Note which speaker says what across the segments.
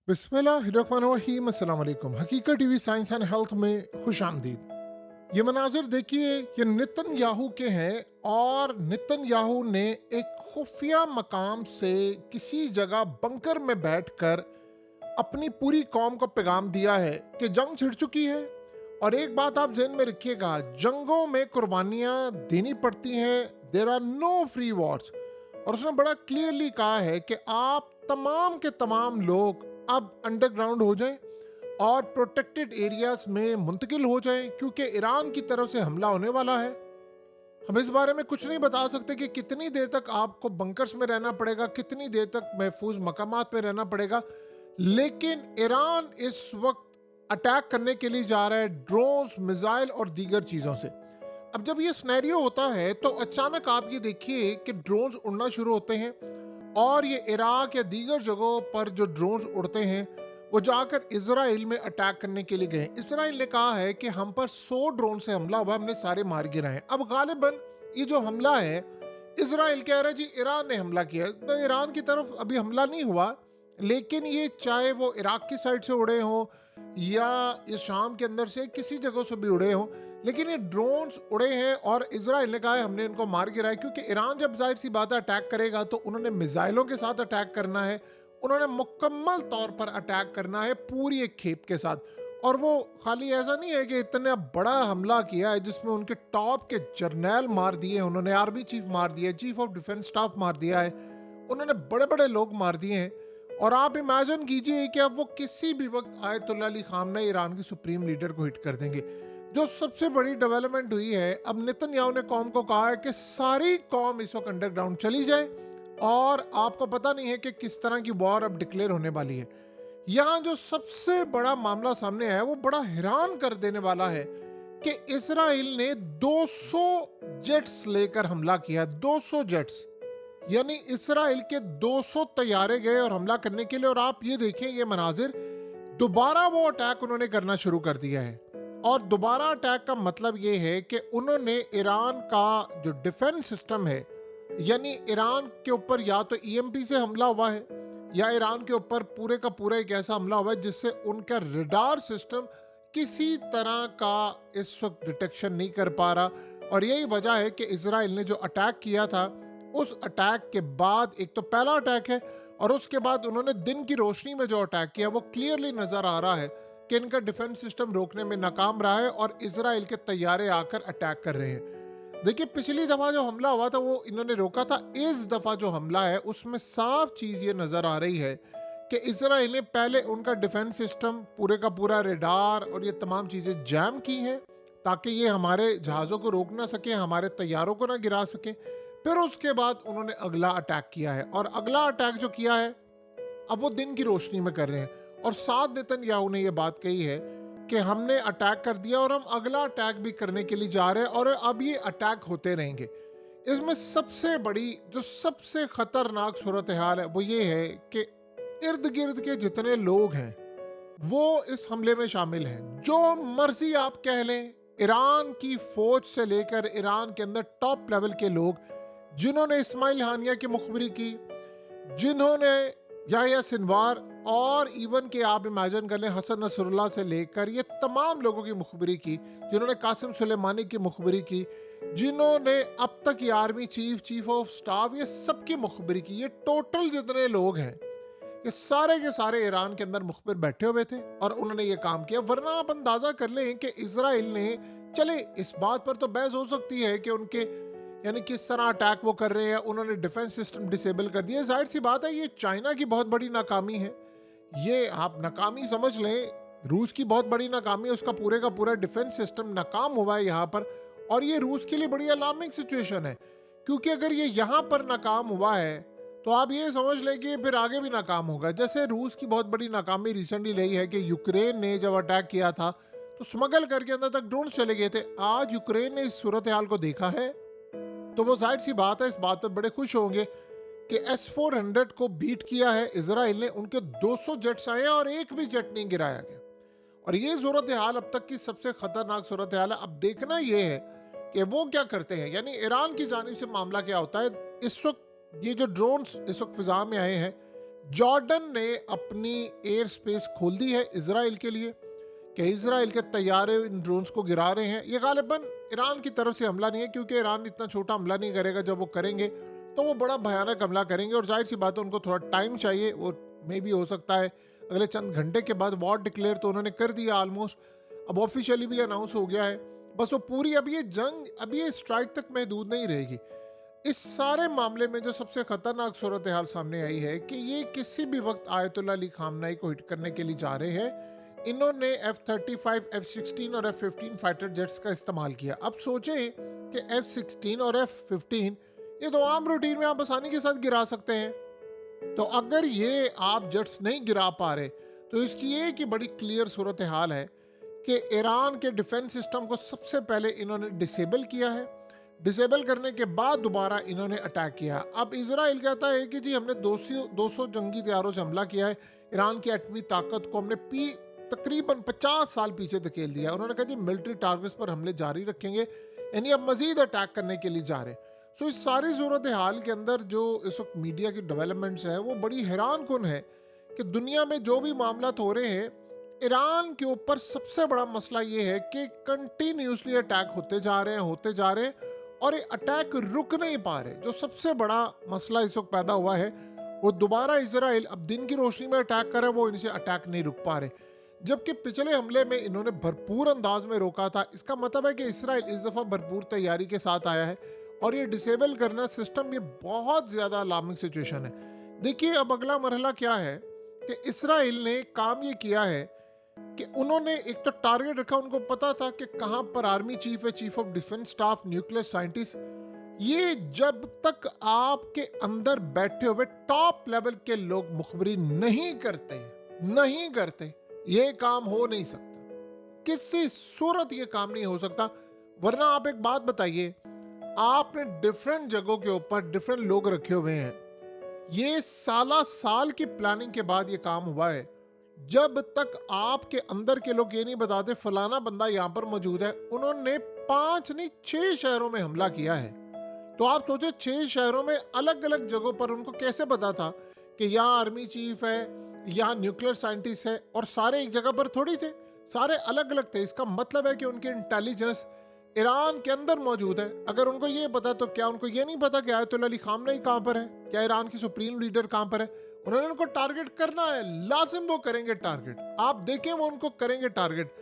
Speaker 1: बिस्मिल्लाहिर्रहमानिर्रहीम, अस्सलाम वालेकुम। हकीकत टीवी साइंस एंड हेल्थ में खुश आमदीद। ये मनाजिर देखिए, ये नेतन्याहू के हैं और नेतन्याहू ने एक खुफिया मकाम से किसी जगह बंकर में बैठकर अपनी पूरी कौम को पैगाम दिया है कि जंग छिड़ चुकी है। और एक बात आप जहन में रखिएगा, जंगों में कुर्बानियां देनी पड़ती हैं। There are no free wars. और उसने बड़ा क्लियरली कहा है कि आप तमाम के तमाम लोग अब अंडरग्राउंड हो जाएं और प्रोटेक्टेड एरियाज में मुंतकिल हो जाएं, क्योंकि ईरान की तरफ से हमला होने वाला है। हम इस बारे में कुछ नहीं बता सकते कि कितनी देर तक आपको बंकर्स में रहना पड़ेगा, कितनी देर तक महफूज मकामात में रहना पड़ेगा, लेकिन ईरान इस वक्त अटैक करने के लिए जा रहा है ड्रोन्स, मिसाइल और दीगर चीज़ों से। अब जब ये स्नैरियो होता है तो अचानक आप ये देखिए कि ड्रोन्स उड़ना शुरू होते हैं और ये इराक या दीगर जगहों पर जो ड्रोन्स उड़ते हैं वो जाकर इसराइल में अटैक करने के लिए गए। इसराइल ने कहा है कि हम पर 100 ड्रोन से हमला हुआ, हमने सारे मार गिराए। अब गालिबन ये जो हमला है, इसराइल कह रहा है जी ईरान ने हमला किया, तो ईरान की तरफ अभी हमला नहीं हुआ। लेकिन ये चाहे वो इराक की साइड से उड़े हों या ये शाम के अंदर से किसी जगह से भी उड़े हों, लेकिन ये ड्रोन्स उड़े हैं और इसराइल ने कहा है हमने इनको मार गिराया। क्योंकि ईरान जब जाहिर सी बात है अटैक करेगा तो उन्होंने मिसाइलों के साथ अटैक करना है, उन्होंने मुकम्मल तौर पर अटैक करना है पूरी एक खेप के साथ। और वो खाली ऐसा नहीं है कि इतना बड़ा हमला किया है जिसमें उनके टॉप के जर्नैल मार दिए, उन्होंने आर्मी चीफ मार दिया है, चीफ ऑफ डिफेंस स्टाफ मार दिया है, उन्होंने बड़े बड़े लोग मार दिए हैं। और आप इमेजिन कीजिए कि अब वो किसी भी वक्त आयतुल्लाह अली खामनेई ईरान के सुप्रीम लीडर को हिट कर देंगे। जो सबसे बड़ी डेवलपमेंट हुई है, अब नेतन्याहू ने कौम को कहा है कि सारी कौम इस वक्त अंडरग्राउंड चली जाए और आपको पता नहीं है कि किस तरह की वॉर अब डिक्लेयर होने वाली है। यहाँ जो सबसे बड़ा मामला सामने आया वो बड़ा हैरान कर देने वाला है कि इसराइल ने 200 जेट्स लेकर हमला किया। 200 जेट्स, यानी इसराइल के 200 तैयारे गए और हमला करने के लिए। और आप ये देखें ये मनाजिर, दोबारा वो अटैक उन्होंने करना शुरू कर दिया है। और दोबारा अटैक का मतलब ये है कि उन्होंने ईरान का जो डिफेंस सिस्टम है, यानी ईरान के ऊपर या तो ईएमपी से हमला हुआ है या ईरान के ऊपर पूरे का पूरा एक ऐसा हमला हुआ है जिससे उनका रडार सिस्टम किसी तरह का इस वक्त डिटेक्शन नहीं कर पा रहा। और यही वजह है कि इसराइल ने जो अटैक किया था, उस अटैक के बाद, एक तो पहला अटैक है और उसके बाद उन्होंने दिन की रोशनी में जो अटैक किया, वो क्लियरली नजर आ रहा है कि इनका डिफेंस सिस्टम रोकने में नाकाम रहा है और इसराइल के तैयारे आकर अटैक कर रहे हैं। देखिए पिछली दफा जो हमला हुआ था वो इन्होंने रोका था, इस दफा जो हमला है उसमें साफ चीज ये नजर आ रही है कि इसराइल ने पहले उनका डिफेंस सिस्टम पूरे का पूरा रेडार और ये तमाम चीजें जैम की हैं ताकि ये हमारे जहाज़ों को रोक ना सके, हमारे तैयारों को ना गिरा सके। फिर उसके बाद उन्होंने अगला अटैक किया है और अगला अटैक जो किया है अब वो दिन की रोशनी में कर रहे हैं। और साथ नेतन्याहू ने ये बात कही है कि हमने अटैक कर दिया और हम अगला अटैक भी करने के लिए जा रहे हैं और अब ये अटैक होते रहेंगे। इसमें सबसे बड़ी जो सबसे खतरनाक सूरत हाल है वो ये है कि इर्द गिर्द के जितने लोग हैं वो इस हमले में शामिल हैं। जो मर्जी आप कह लें, ईरान की फौज से लेकर ईरान के अंदर टॉप लेवल के लोग जिन्होंने इस्माइल हानिया की मुखबिरी की, जिन्होंने याहिया सिनवार और इवन के आप इमेजिन कर लें हसन नसरुल्लाह से लेकर ये तमाम लोगों की मुखबिरी की, जिन्होंने कासिम सुलेमानी की मुखबिरी की, जिन्होंने अब तक ये army chief, chief of staff, ये सबकी मुखबिरी की, ये टोटल जितने लोग हैं ये सारे के सारे ईरान के अंदर मुखबिर बैठे हुए थे और उन्होंने ये काम किया। वरना आप अंदाजा कर लें कि इसराइल ने, चले इस बात पर तो बहस हो सकती है कि उनके यानी किस तरह अटैक वो कर रहे हैं, उन्होंने डिफेंस सिस्टम डिसेबल कर दिया। जाहिर सी बात है ये चाइना की बहुत बड़ी नाकामी है, ये आप नाकामी समझ लें, रूस की बहुत बड़ी नाकामी है, उसका पूरे का पूरा डिफेंस सिस्टम नाकाम हुआ है यहाँ पर। और ये रूस के लिए बड़ी अलार्मिंग सिचुएशन है, क्योंकि अगर ये यहाँ पर नाकाम हुआ है तो आप ये समझ लें कि फिर आगे भी नाकाम होगा। जैसे रूस की बहुत बड़ी नाकामी रिसेंटली रही है कि यूक्रेन ने जब अटैक किया था तो स्मगल करके अंदर तक ड्रोन चले गए थे। आज यूक्रेन ने इस सूरत हाल को देखा है तो वो जाहिर सी बात है इस बात पर बड़े खुश होंगे कि S-400 को बीट किया है इसराइल ने, उनके 200 जेट्स आए और एक भी जेट नहीं गिराया गया। और ये सूरत हाल अब तक की सबसे खतरनाक सूरत हाल है। अब देखना ये है कि वो क्या करते हैं, यानी ईरान की जानिब से मामला क्या होता है। इस वक्त ये जो ड्रोन्स इस वक्त फिजा में आए हैं, जॉर्डन ने अपनी एयर स्पेस खोल दी है इजराइल के लिए कि इजराइल के तैयारे इन ड्रोन्स को गिरा रहे हैं। ये गालिबन ईरान की तरफ से हमला नहीं है, क्योंकि ईरान इतना छोटा हमला नहीं करेगा। जब वो करेंगे तो वो बड़ा भयानक हमला करेंगे, और जाहिर सी बात है उनको थोड़ा टाइम चाहिए। वो मे भी हो सकता है अगले चंद घंटे के बाद वॉर डिक्लेयर तो उन्होंने कर दिया ऑलमोस्ट, अब ऑफिशियली भी अनाउंस हो गया है। बस वो पूरी अब ये जंग, अब ये स्ट्राइक तक महदूद नहीं रहेगी। इस सारे मामले में जो सबसे खतरनाक सूरत हाल सामने आई है कि ये किसी भी वक्त आयतुल्लाह अली खामनाई को हिट करने के लिए जा रहे हैं। इन्होंने F-35, F-16 और F-15 फाइटर जेट्स का इस्तेमाल किया। अब सोचें कि F-16 और F-15 ये तो आम रूटीन में आप आसानी के साथ गिरा सकते हैं। तो अगर ये आप जेट्स नहीं गिरा पा रहे तो इसकी एक ही बड़ी क्लियर सूरत हाल है कि ईरान के डिफेंस सिस्टम को सबसे पहले इन्होंने डिसेबल किया है। डिसेबल करने के बाद दोबारा इन्होंने अटैक किया। अब इजराइल कहता है कि जी हमने 200 जंगी तैयारों से हमला किया है, ईरान की एटमी ताकत को हमने तकरीबन 50 साल पीछे धकेल दिया। उन्होंने कहा जी मिलिट्री टारगेट्स पर हमले जारी रखेंगे, यानी अब मजीद अटैक करने के लिए जा रहे। सो इस सारी सूरत हाल के अंदर जो इस वक्त मीडिया की डेवलपमेंट्स है वो बड़ी हैरान कुन है कि दुनिया में जो भी मामला हो रहे हैं, ईरान के ऊपर सबसे बड़ा मसला ये है कि कंटिन्यूसली अटैक होते जा रहे हैं और ये अटैक रुक नहीं पा रहे। जो सबसे बड़ा मसला इस वक्त पैदा हुआ है वो दोबारा इजराइल अब दिन की रोशनी में अटैक कर रहा है, वो इनसे अटैक नहीं रुक पा रहे। जबकि पिछले हमले में इन्होंने भरपूर अंदाज में रोका था। इसका मतलब है कि इजराइल इस दफ़ा भरपूर तैयारी के साथ आया है और ये डिसेबल करना सिस्टम, ये बहुत ज़्यादा अलार्मिंग सिचुएशन है। देखिए अब अगला मरहला क्या है कि इजराइल ने काम ये किया है कि उन्होंने एक तो टारगेट रखा। उनको पता था कि कहां पर आर्मी चीफ है, chief of defence staff, nuclear scientist. ये जब तक आपके अंदर बैठे हुए टॉप लेवल के लोग मुखबरी नहीं करते ये काम हो नहीं सकता। किसी सूरत ये काम नहीं हो सकता। वरना आप एक बात बताइए, आपने डिफरेंट जगहों के ऊपर डिफरेंट लोग रखे हुए हैं, ये साल की प्लानिंग के बाद ये काम हुआ है। जब तक आपके अंदर के लोग ये नहीं बताते फलाना बंदा यहां पर मौजूद है। उन्होंने 5 नहीं 6 शहरों में हमला किया है। तो आप सोचो 6 शहरों में अलग अलग जगहों पर उनको कैसे पता था कि यहाँ आर्मी चीफ है, यहाँ न्यूक्लियर साइंटिस्ट है, और सारे एक जगह पर थोड़ी थे, सारे अलग अलग थे। इसका मतलब है कि उनकी इंटेलिजेंस ईरान के अंदर मौजूद है। अगर उनको ये पता तो क्या उनको ये नहीं पता कि आयतुल्लाह अली खामनेई कहाँ पर है, क्या ईरान की सुप्रीम लीडर कहाँ पर है? उन्होंने उनको टारगेट करना है, लाजिम वो करेंगे टारगेट। आप देखें वो उनको करेंगे टारगेट।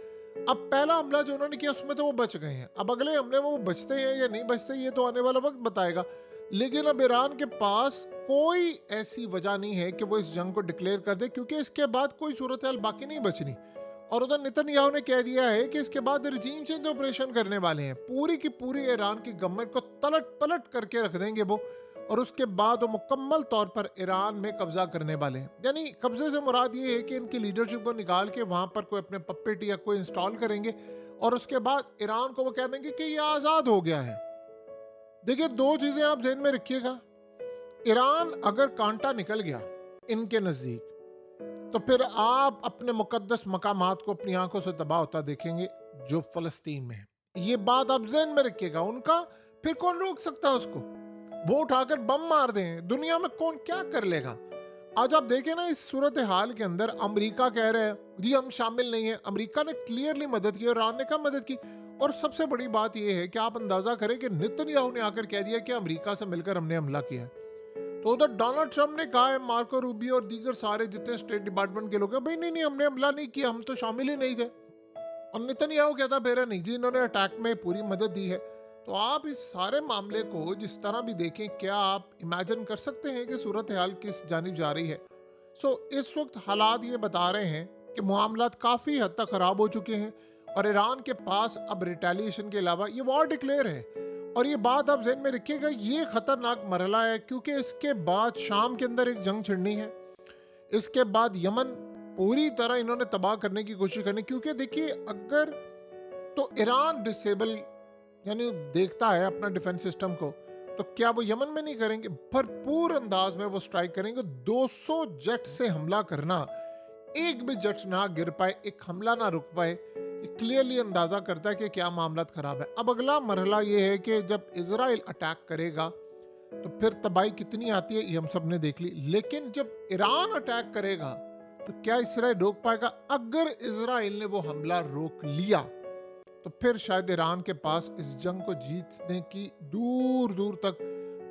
Speaker 1: अब पहला हमला जो उन्होंने किया उसमें तो वो बच गए हैं, अब अगले हमले में वो बचते हैं या नहीं बचते ये तो आने वाला वक्त बताएगा। लेकिन अब ईरान के पास कोई ऐसी वजह नहीं है कि वो इस जंग को डिक्लेयर कर दे, क्योंकि इसके बाद कोई सूरत हाल बाकी नहीं बचनी। और उधर नेतन्याहू ने कह दिया है कि इसके बाद रिजीम चेंज ऑपरेशन करने वाले हैं। पूरी की पूरी ईरान की गवर्नमेंट को तलट पलट करके रख देंगे वो, और उसके बाद वो मुकम्मल तौर पर ईरान में कब्जा करने वाले हैं। यानी कब्जे से मुराद ये है कि इनकी लीडरशिप को निकाल के वहां पर कोई अपने पपेट या कोई इंस्टॉल करेंगे, और उसके बाद ईरान को वो कह देंगे कि ये आज़ाद हो गया है। देखिए 2 चीज़ें आप ज़हन में रखिएगा। ईरान अगर कांटा निकल गया इनके नज़दीक, तो फिर आप अपने मुकद्दस मकामात को अपनी आंखों से तबाह होता देखेंगे जो फ़लस्तीन में है। ये बात आप ज़हन में रखिएगा। उनका फिर कौन रोक सकता है उसको? वो उठाकर बम मार दें, दुनिया में कौन क्या कर लेगा? आज आप देखें ना, इस सूरत हाल के अंदर अमेरिका कह रहे हैं जी हम शामिल नहीं है। अमेरिका ने क्लियरली मदद की और ईरान ने कब मदद की? और सबसे बड़ी बात यह है कि आप अंदाजा करें कि नेतन्याहू ने आकर कह दिया कि अमेरिका से मिलकर हमने हमला किया है। तो उधर डोनाल्ड ट्रंप ने कहा है, मार्को रूबियो और दीगर सारे जितने स्टेट डिपार्टमेंट के लोग हैं, भाई नहीं हमने हमला नहीं किया, हम तो शामिल ही नहीं थे। और नेतन्याहू कहता फिर नहीं जी इन्होंने अटैक में पूरी मदद दी है। तो आप इस सारे मामले को जिस तरह भी देखें, क्या आप इमेजिन कर सकते हैं कि सूरत हाल किस जानिब जा रही है? इस वक्त हालात ये बता रहे हैं कि मामलात काफ़ी हद तक ख़राब हो चुके हैं और ईरान के पास अब रिटेलिएशन के अलावा ये वॉर डिक्लेयर है। और ये बात आप ज़हन में रखिएगा, ये ख़तरनाक मरहला है, क्योंकि इसके बाद शाम के अंदर एक जंग छिड़नी है। इसके बाद यमन पूरी तरह इन्होंने तबाह करने की कोशिश करनी, क्योंकि देखिए अगर तो ईरान डिसेबल यानी देखता है अपना डिफेंस सिस्टम को, तो क्या वो यमन में नहीं करेंगे? भरपूर अंदाज में वो स्ट्राइक करेंगे। 200 जेट से हमला करना, एक भी जेट ना गिर पाए, एक हमला ना रुक पाए, ये क्लियरली अंदाजा करता है कि क्या मामला खराब है। अब अगला मरहला ये है कि जब इजराइल अटैक करेगा तो फिर तबाही कितनी आती है ये हम सब ने देख ली। लेकिन जब ईरान अटैक करेगा तो क्या इसराइल रोक पाएगा? अगर इसराइल ने वो हमला रोक लिया तो फिर शायद ईरान के पास इस जंग को जीतने की दूर दूर तक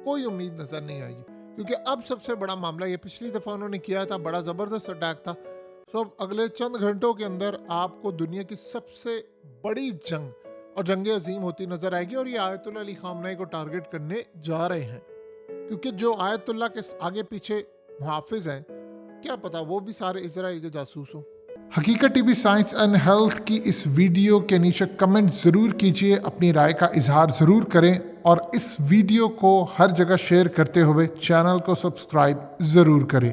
Speaker 1: कोई उम्मीद नजर नहीं आएगी, क्योंकि अब सबसे बड़ा मामला ये पिछली दफा उन्होंने किया था, बड़ा जबरदस्त अटैक था। तो अब अगले चंद घंटों के अंदर आपको दुनिया की सबसे बड़ी जंग और जंग अजीम होती नजर आएगी, और ये आयतुल्लाह अली खामनेई को टारगेट करने जा रहे हैं, क्योंकि जो आयतुल्लाह के आगे पीछे मुहाफिज हैं, क्या पता वो भी सारे इजराइल के जासूस हों। हकीकत टीवी साइंस एंड हेल्थ की इस वीडियो के नीचे कमेंट ज़रूर कीजिए, अपनी राय का इजहार ज़रूर करें, और इस वीडियो को हर जगह शेयर करते हुए चैनल को सब्सक्राइब ज़रूर करें।